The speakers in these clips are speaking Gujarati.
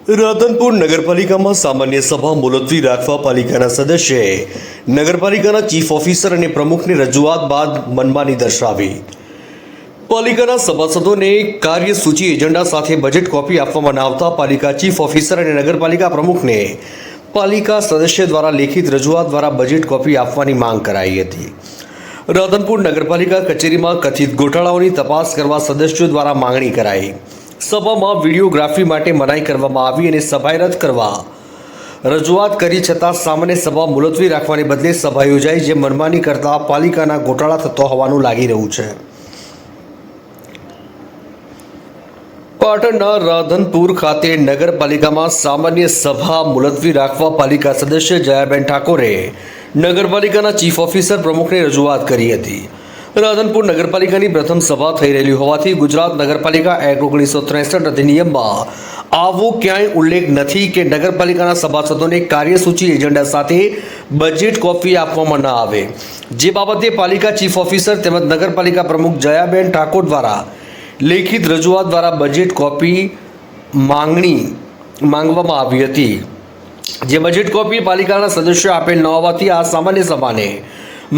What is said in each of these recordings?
રાધનપુર નગરપાલિકામાં સામાન્ય સભા મુલતવી રાખવા પાલિકાના સદસ્યએ નગરપાલિકાના ચીફ ઓફિસર અને પ્રમુખની રજૂઆત બાદ મનમાની દર્શાવી. પાલિકાના સભાસદોને કાર્યસૂચિ એજન્ડા સાથે બજેટ કોપી આપવામાં ન આવતા પાલિકા ચીફ ઓફિસર અને નગરપાલિકા પ્રમુખને પાલિકા સદસ્ય દ્વારા લેખિત રજૂઆત દ્વારા બજેટ કોપી આપવાની માંગ કરાઈ હતી. રાધનપુર નગરપાલિકા કચેરીમાં કથિત ગોટાળાઓની તપાસ કરવા સદસ્યો દ્વારા માંગણી કરાઈ. સભામાં વિડીયોગ્રાફી માટે મનાઈ કરવામાં આવી અને સભા રદ કરવા રજૂઆત કરી છતાં સામાન્ય સભા મુલતવી રાખવાને બદલે સભા યોજાઈ, જે મનમાની કરતા પાલિકાના ગોટાળા થતો હોવાનું લાગી રહ્યું છે. પાટણના રાધનપુર ખાતે નગરપાલિકામાં સામાન્ય સભા મુલતવી રાખવા પાલિકા સદસ્ય જયાબેન ઠાકોરે નગરપાલિકાના ચીફ ઓફિસર પ્રમુખને રજૂઆત કરી હતી. રાધનપુર નગરપાલિકાની પ્રથમ સભા થઈ રહેલી હોવાથી ગુજરાત નગરપાલિકા એક્ટ 1963 અધિનિયમમાં આવો ક્યાંય ઉલ્લેખ નથી કે નગરપાલિકાના સભાસદોને કાર્યસૂચિ એજન્ડા સાથે બજેટ કોપી આપવામાં ન આવે, જે બાબતે પાલિકા ચીફ ઓફિસર તેમજ નગરપાલિકા પ્રમુખ જયાબેન ઠાકોર દ્વારા લેખિત રજૂઆત દ્વારા બજેટ કોપી માંગવામાં આવી હતી. જે બજેટ કોપી પાલિકાના સદસ્યો આપેલ ન હોવાથી આ સામાન્ય સભાને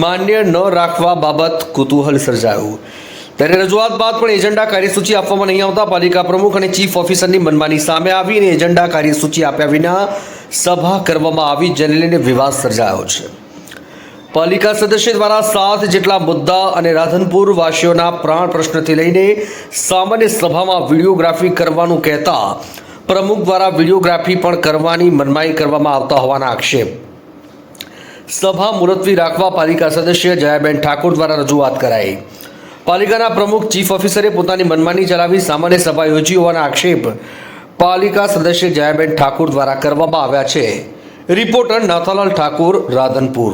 માન્ય ન રાખવા બાબત કુતૂહલ સર્જાયું. ત્યારે રજૂઆત બાદ પણ એજન્ડા કાર્યસૂચિ આપવામાં નહીં આવતા પાલિકા પ્રમુખ અને ચીફ ઓફિસરની મનમાની સામે આવી અને એજન્ડા કાર્યસૂચિ આપ્યા વિના સભા કરવામાં આવી, જેને લઈને વિવાદ સર્જાયો છે. પાલિકા સદસ્ય દ્વારા 7 જેટલા મુદ્દા અને રાધનપુર વાસીઓના પ્રાણ પ્રશ્નથી લઈને સામાન્ય સભામાં વિડીયોગ્રાફી કરવાનું કહેતા પ્રમુખ દ્વારા વિડીયોગ્રાફી પણ કરવાની મનમાની કરવામાં આવતા હોવાના આક્ષેપ. સભા મુલતવી રાખવા પાલિકા સદસ્ય જયાબેન ઠાકોર દ્વારા રજૂઆત કરાઈ. પાલિકાના પ્રમુખ ચીફ ઓફિસરે પોતાની મનમાની ચલાવી સામાન્ય સભા યોજી હોવાના આક્ષેપ પાલિકા સદસ્ય જયાબેન ઠાકોર દ્વારા કરવામાં આવ્યા છે. રિપોર્ટર નાથાલાલ ઠાકોર, રાધનપુર.